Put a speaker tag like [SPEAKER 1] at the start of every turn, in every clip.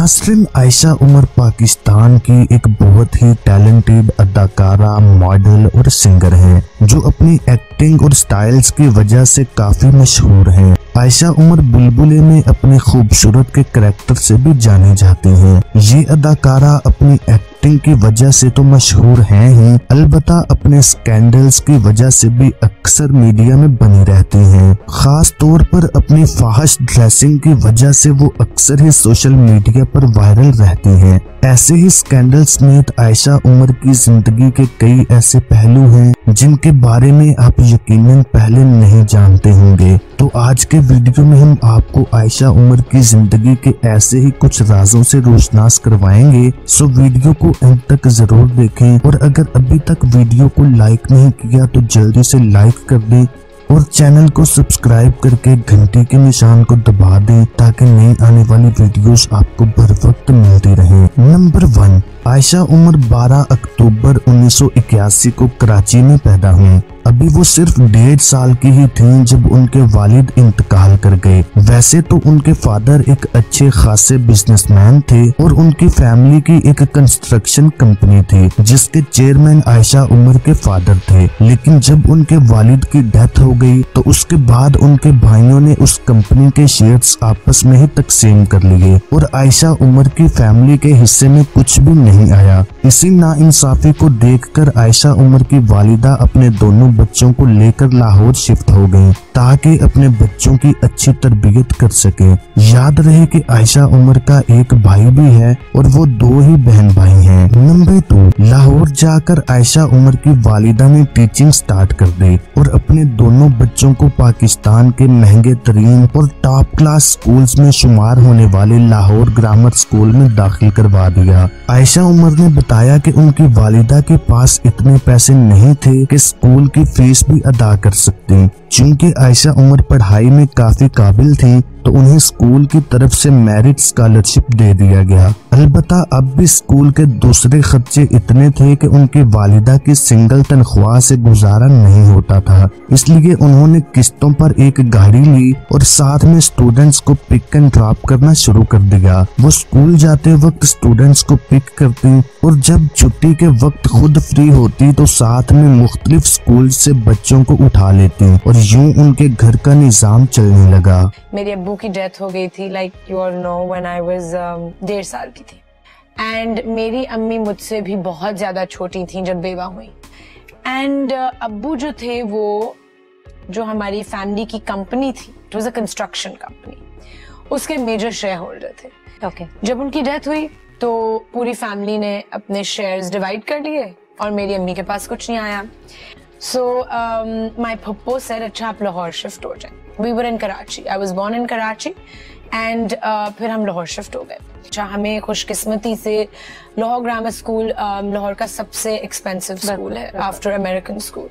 [SPEAKER 1] नासरीन, आयशा उमर पाकिस्तान की एक बहुत ही टैलेंटेड अदाकारा, मॉडल और सिंगर है जो अपनी एक्टिंग और स्टाइल्स की वजह से काफी मशहूर हैं। आयशा उमर बुलबुले में अपने खूबसूरत के करैक्टर से भी जाने जाती हैं। ये अदाकारा अपनी एक्टिंग की वजह से तो मशहूर हैं ही, अलबत्ता अपने स्कैंडल्स की वजह से भी अक्सर मीडिया में बनी रहती हैं। खास तौर पर अपनी फाहिश ड्रेसिंग की वजह से वो अक्सर ही सोशल मीडिया पर वायरल रहती हैं। ऐसे ही स्कैंडल समेत आयशा उमर की जिंदगी के कई ऐसे पहलू हैं जिनके बारे में आप यकीनन पहले नहीं जानते होंगे। तो आज के वीडियो में हम आपको आयशा उमर की जिंदगी के ऐसे ही कुछ राजों से रोशनास करवाएंगे। सो वीडियो को अंत तक जरूर देखें और अगर अभी तक वीडियो को लाइक नहीं किया तो जल्दी से लाइक कर दें और चैनल को सब्सक्राइब करके घंटी के निशान को दबा दें ताकि नई आने वाली वीडियोस आपको बर वक्त मिलती रहे। नंबर 1, आयशा उमर 12 अक्टूबर 1981 को कराची में पैदा हुई। अभी वो सिर्फ 1.5 साल की ही थीं जब उनके वालिद इंतकाल कर गए। वैसे तो उनके फादर एक अच्छे खासे बिजनेसमैन थे और उनकी फैमिली की एक कंस्ट्रक्शन कंपनी थी जिसके चेयरमैन आयशा उमर के फादर थे। लेकिन जब उनके वालिद की डेथ हो गई तो उसके बाद उनके भाइयों ने उस कंपनी के शेयर्स आपस में ही तकसीम कर लिए और आयशा उमर की फैमिली के हिस्से में कुछ भी नहीं आया। इसी नाइंसाफी को देखकर आयशा उमर की वालिदा अपने दोनों बच्चों को लेकर लाहौर शिफ्ट हो गईं ताकि अपने बच्चों की अच्छी तरबियत कर सके। याद रहे कि आयशा उमर का एक भाई भी है और वो 2 ही बहन भाई हैं। नंबर 2, लाहौर जाकर आयशा उमर की वालिदा ने टीचिंग स्टार्ट कर दी और अपने दोनों बच्चों को पाकिस्तान के महंगे तरीन और टॉप क्लास स्कूल्स में शुमार होने वाले लाहौर ग्रामर स्कूल में दाखिल करवा दिया। आयशा उमर ने बताया कि उनकी वालिदा के पास इतने पैसे नहीं थे कि स्कूल की फीस भी अदा कर सकती। चूंकि आयशा उमर पढ़ाई में काफी काबिल थी तो उन्हें स्कूल की तरफ से मेरिट स्कॉलरशिप दे दिया गया। अलबत्ता अब भी स्कूल के दूसरे खर्चे इतने थे कि उनकी वालिदा की सिंगल तनख्वाह से गुजारा नहीं होता था, इसलिए उन्होंने किस्तों पर एक गाड़ी ली और साथ में स्टूडेंट्स को पिक एंड ड्रॉप करना शुरू कर दिया। वो स्कूल जाते वक्त स्टूडेंट्स को पिक करती और जब छुट्टी के वक्त खुद फ्री होती तो साथ में मुख्तलिफ स्कूल से बच्चों को उठा लेती और यूं उनके घर का निजाम चलने लगा।
[SPEAKER 2] मेरी अब्बू की डेथ हो गई थी, like you all know, when I was 1.5 साल की थी। एंड मेरी अम्मी मुझसे भी बहुत ज्यादा छोटी थी जब बेवा हुई। एंड अब्बू जो थे वो जो हमारी फैमिली की कंपनी थी, it was a construction company, उसके मेजर शेयर होल्डर थे।
[SPEAKER 3] ओके।
[SPEAKER 2] जब उनकी डेथ हुई तो पूरी फैमिली ने अपने शेयर्स डिवाइड कर लिए और मेरी अम्मी के पास कुछ नहीं आया। So my puppo said, अच्छा आप लाहौर शिफ्ट हो जाए। We were in Karachi. I was born in Karachi and फिर हम लाहौर शिफ्ट हो गए। अच्छा, हमें खुशकिस्मती से लाहौर ग्रामर स्कूल लाहौर का सबसे एक्सपेंसिव स्कूल है आफ्टर अमेरिकन स्कूल,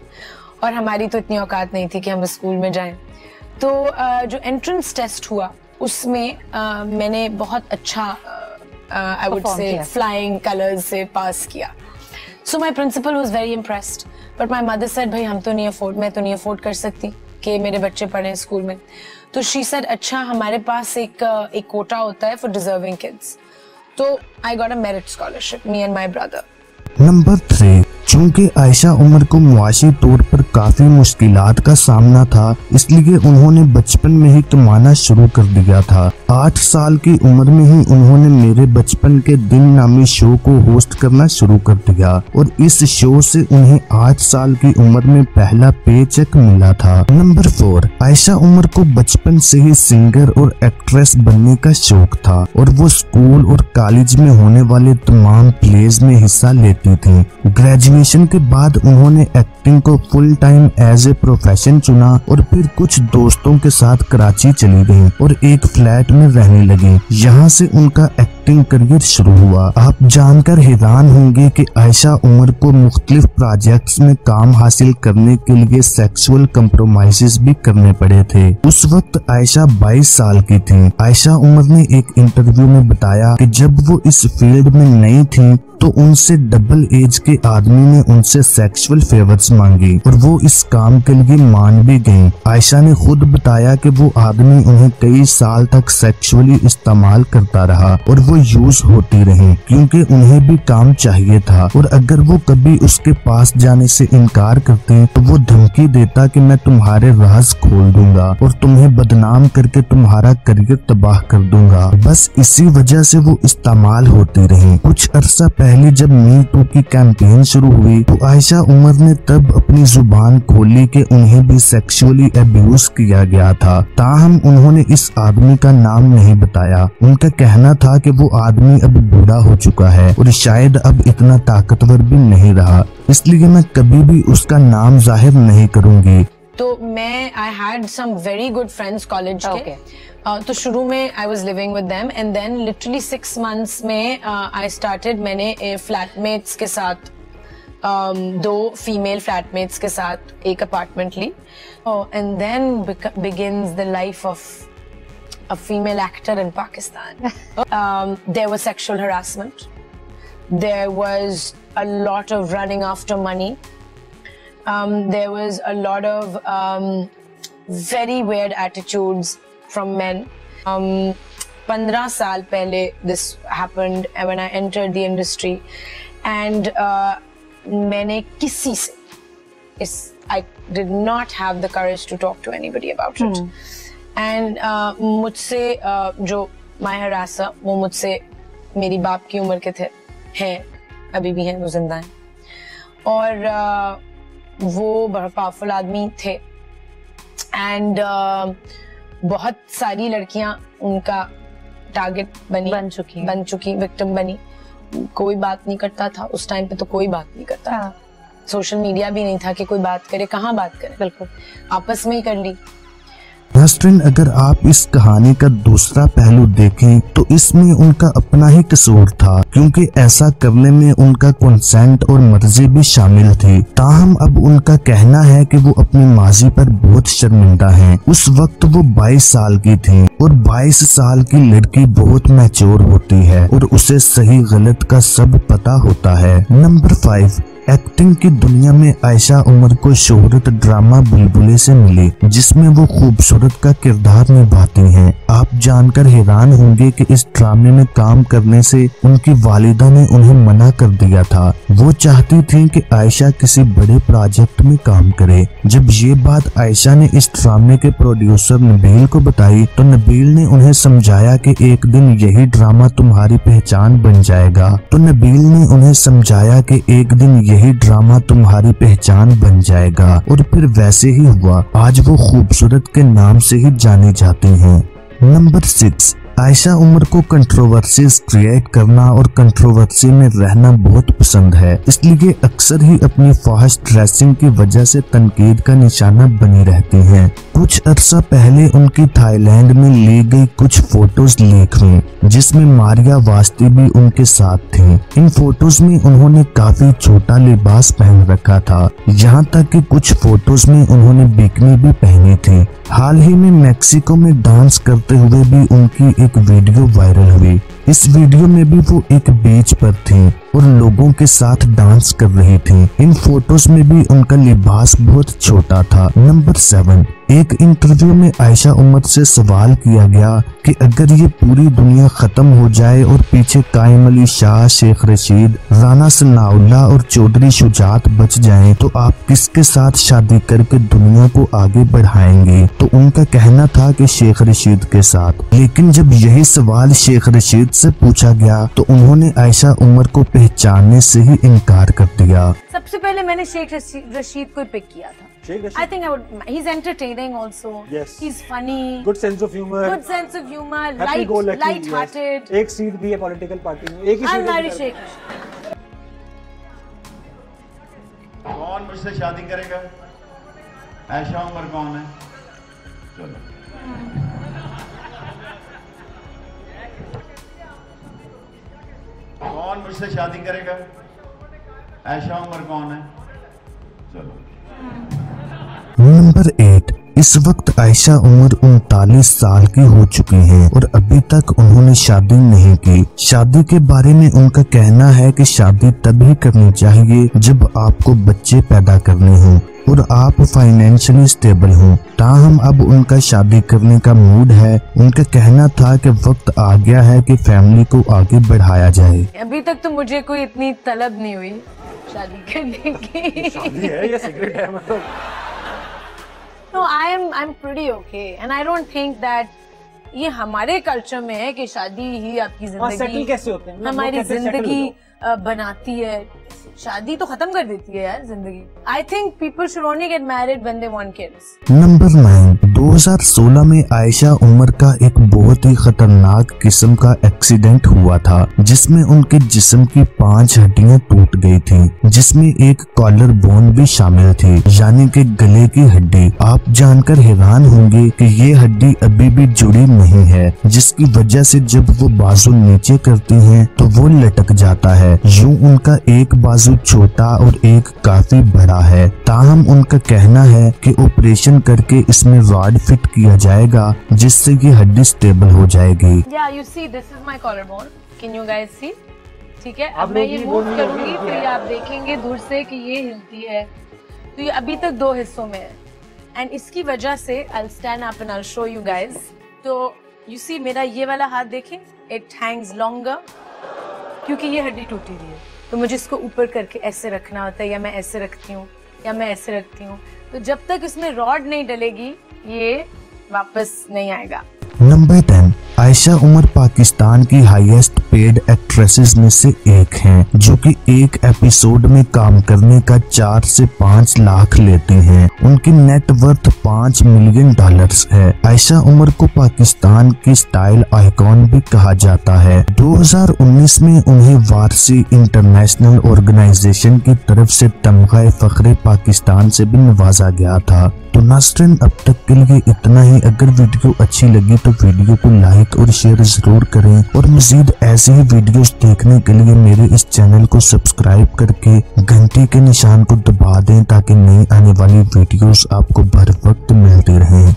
[SPEAKER 2] और हमारी तो इतनी औकात नहीं थी कि हम स्कूल में जाएं। तो जो एंट्रेंस टेस्ट हुआ उसमें मैंने बहुत अच्छा I would say flying colours से पास किया। So my principal was very impressed, but my mother said, भाई मैं तो नहीं अफोर्ड कर सकती कि मेरे बच्चे पढ़े स्कूल में। तो she said, अच्छा हमारे पास एक कोटा होता है for deserving kids। तो I got a merit scholarship, me and my brother।
[SPEAKER 1] Number 3, चूंकि आयशा उमर को मुआशी तौर पर काफी मुश्किलात का सामना था, इसलिए उन्होंने बचपन में ही कमाना शुरू कर दिया था। 8 साल की उम्र में ही उन्होंने मेरे बचपन के दिन नामी शो को होस्ट करना शुरू कर दिया और इस शो से उन्हें 8 साल की उम्र में पहला पे चेक मिला था। नंबर 4, आयशा उमर को बचपन से ही सिंगर और एक्ट्रेस बनने का शौक था और वो स्कूल और कॉलेज में होने वाले तमाम प्लेज में हिस्सा लेती थी। ग्रेजुएशन के बाद उन्होंने एक्टिंग को full time as a profession चुना और फिर कुछ दोस्तों के साथ कराची चली गईं और एक फ्लैट में रहने लगी। यहाँ से उनका एक्टिंग करियर शुरू हुआ। आप जानकर हैरान होंगे कि आयशा उमर को मुख्तलिफ प्रोजेक्ट्स में काम हासिल करने के लिए सेक्सुअल कंप्रोमाइजेस भी करने पड़े थे। उस वक्त आयशा 22 साल की थी। आयशा उमर ने एक इंटरव्यू में बताया कि जब वो इस फील्ड में नई थी तो उनसे डबल एज के आदमी ने उनसे सेक्सुअल फेवर्स मांगी और वो इस काम के लिए मान भी गई। आयशा ने खुद बताया कि वो आदमी उन्हें कई साल तक सेक्सुअली इस्तेमाल करता रहा और वो यूज होती रही क्योंकि उन्हें भी काम चाहिए था, और अगर वो कभी उसके पास जाने से इनकार करते तो वो धमकी देता कि मैं तुम्हारे राज खोल दूंगा और तुम्हें बदनाम करके तुम्हारा करियर तबाह कर दूंगा। बस इसी वजह से वो इस्तेमाल होती रही। कुछ अरसा पहले जब मी टू की कैंपेन शुरू हुई तो आयशा उमर ने तब अपनी जुबान खोली कि उन्हें भी सेक्सुअली अब्यूज किया गया था। ताहम उन्होंने इस आदमी का नाम नहीं बताया। उनका कहना था कि वो आदमी अब बूढ़ा हो चुका है और शायद अब इतना ताकतवर भी नहीं रहा, इसलिए मैं कभी भी उसका नाम जाहिर नहीं करूंगी।
[SPEAKER 2] तो मैं I had some very good friends college के। तो शुरू में I was living with them and then literally 6 months में आई स्टार्टेड, मैंने फ्लैटमेट्स के साथ 2 फीमेल फ्लैटमेट्स के साथ एक अपार्टमेंट ली। And then begins the life of a female actor in Pakistan. There was sexual harassment. There was a lot of running after money. There was a lot of very weird attitudes from men. 15 साल पहले this happened when I entered the industry, and मैंने किसी से I did not have the courage to talk to anybody about it. And मुझसे जो my हरासा, वो मुझसे मेरी बाप की उम्र के थे, हैं, अभी भी हैं, वो जिंदा हैं, और वो बड़ा पावरफुल आदमी थे। एंड बहुत सारी लड़कियां उनका टारगेट बन चुकी विक्टिम बनी। कोई बात नहीं करता था उस टाइम पे, तो कोई बात नहीं करता था। सोशल मीडिया भी नहीं था कि कोई बात करे, कहाँ बात करे, बिल्कुल आपस में ही कर ली।
[SPEAKER 1] नाज़रीन, अगर आप इस कहानी का दूसरा पहलू देखें तो इसमें उनका अपना ही कसूर था, क्योंकि ऐसा करने में उनका कंसेंट और मर्जी भी शामिल थी। ताहम अब उनका कहना है कि वो अपनी माजी पर बहुत शर्मिंदा हैं। उस वक्त वो 22 साल की थी और 22 साल की लड़की बहुत मैच्योर होती है और उसे सही गलत का सब पता होता है। नंबर 5, एक्टिंग की दुनिया में आयशा उमर को शोहरत ड्रामा बुलबुले से मिली, जिसमें वो खूबसूरत का किरदार निभाती हैं। आप जानकर हैरान होंगे कि इस ड्रामे में काम करने से उनकी वालिदा ने उन्हें मना कर दिया था। वो चाहती थी कि आयशा किसी बड़े प्रोजेक्ट में काम करे। जब ये बात आयशा ने इस ड्रामे के प्रोड्यूसर नबील को बताई तो नबील ने उन्हें समझाया कि एक दिन यही ड्रामा तुम्हारी पहचान बन जाएगा। तो नबील ने उन्हें समझाया कि एक दिन यही ड्रामा तुम्हारी पहचान बन जाएगा, और फिर वैसे ही हुआ। आज वो खूबसूरत के नाम से ही जानी जाती हैं। नंबर 6, आयशा उमर को कंट्रोवर्सीज क्रिएट करना और कंट्रोवर्सी में रहना बहुत पसंद है, इसलिए अक्सर ही अपनी फाहिश ड्रेसिंग की वजह से तनकीद का निशाना बनी रहती हैं। कुछ अरसा पहले उनकी थाईलैंड में ली गई कुछ फोटोज लीक हुई, जिसमें मारिया वास्ती भी उनके साथ थी। इन फोटोज में उन्होंने काफी छोटा लिबास पहन रखा था, यहाँ तक कि कुछ फोटोज में उन्होंने बिकनी भी पहनी थी। हाल ही में मैक्सिको में डांस करते हुए भी उनकी एक वीडियो वायरल हुई। इस वीडियो में भी वो एक बीच पर थी और लोगों के साथ डांस कर रही थी। इन फोटोज में भी उनका लिबास बहुत छोटा था। नंबर 7, एक इंटरव्यू में आयशा उमर से सवाल किया गया कि अगर ये पूरी दुनिया खत्म हो जाए और पीछे कायम अली शाह, शेख रशीद, राना सनाउल्लाह और चौधरी शुजात बच जाएं, तो आप किसके साथ शादी करके दुनिया को आगे बढ़ाएंगे? तो उनका कहना था कि शेख रशीद के साथ। लेकिन जब यही सवाल शेख रशीद से पूछा गया तो उन्होंने आयशा उमर को पहचानने से ही इनकार कर दिया।
[SPEAKER 2] सबसे पहले मैंने शेख रशीद को पिक किया था। I think I would. He's entertaining also. Yes. He's funny.
[SPEAKER 3] Good sense of humor.
[SPEAKER 2] Good sense of humor. Light-hearted.
[SPEAKER 3] एक सीट भी है पॉलिटिकल पार्टी में, एक ही सीट।
[SPEAKER 2] I'll marry Sheikh.
[SPEAKER 4] कौन मुझसे शादी करेगा? आयशा उमर कौन है? चलो। कौन मुझसे शादी करेगा? आयशा उमर कौन है? चलो।
[SPEAKER 1] नंबर 8, इस वक्त आयशा उम्र 39 साल की हो चुकी है और अभी तक उन्होंने शादी नहीं की। शादी के बारे में उनका कहना है कि शादी तभी करनी चाहिए जब आपको बच्चे पैदा करने हों और आप फाइनेंशियली स्टेबल हों। ताहम अब उनका शादी करने का मूड है। उनका कहना था कि वक्त आ गया है कि फैमिली को आगे बढ़ाया जाए।
[SPEAKER 2] अभी तक तो मुझे कोई इतनी तलब नहीं हुई शादी करने की।
[SPEAKER 3] शादी है या सिगरेट है मतलब?
[SPEAKER 2] No, I'm pretty okay and I don't think that ये हमारे कल्चर में है कि शादी ही आपकी जिंदगी
[SPEAKER 3] कैसे होते हैं?
[SPEAKER 2] हमारी जिंदगी बनाती है। शादी तो खत्म कर देती है यार जिंदगी। I think people should only get married when they want kids.
[SPEAKER 1] Number 9, 2016 में आयशा उमर का एक बहुत ही खतरनाक किस्म का एक्सीडेंट हुआ था जिसमें उनके जिस्म की 5 हड्डियां टूट गई थी, जिसमें एक कॉलर बोन भी शामिल थी, यानी कि गले की हड्डी। आप जानकर हैरान होंगे कि ये हड्डी अभी भी जुड़ी नहीं है, जिसकी वजह से जब वो बाजू नीचे करती हैं तो वो लटक जाता है। यूं उनका एक बाजू छोटा और एक काफी बड़ा है। ताहम उनका कहना है कि ऑपरेशन करके इसमें रॉड फिट किया जाएगा जिससे ये हड्डी स्टेबल हो जाएगी।
[SPEAKER 2] Yeah, you see, this is my collarbone. Can you guys see? ठीक है, अब मैं ये मूव करूंगी तो ये आप देखेंगे दूर से कि ये हिलती है। तो ये अभी तक 2 हिस्सों में है एंड इसकी वजह से I'll stand up and I'll show you guys. तो you see मेरा ये वाला हाथ देखें, it hangs longer क्योंकि ये हड्डी टूटी हुई है। तो मुझे इसको ऊपर करके ऐसे रखना होता है, या मैं ऐसे रखती हूँ या मैं ऐसे रखती हूँ। तो जब तक इसमें रॉड नहीं डलेगी ये वापस नहीं आएगा।
[SPEAKER 1] नंबर 10, आयशा उमर पाकिस्तान की हाईएस्ट पेड एक्ट्रेसेस में से एक हैं, जो कि एक एपिसोड में काम करने का 4 से 5 लाख लेते हैं। उनकी नेट वर्थ $5 मिलियन है। आयशा उमर को पाकिस्तान की स्टाइल आइकॉन भी कहा जाता है। 2019 में उन्हें वारसी इंटरनेशनल ऑर्गेनाइजेशन की तरफ से तमगा फख्रे पाकिस्तान से भी नवाजा गया था। तो नाज़रीन, अब तक के लिए इतना ही। अगर वीडियो अच्छी लगी तो वीडियो को लाइक और शेयर जरूर करें और मजीद ऐसे ही वीडियोस देखने के लिए मेरे इस चैनल को सब्सक्राइब करके घंटी के निशान को दबा दें ताकि नई आने वाली वीडियोस आपको बर वक्त मिलती रहें।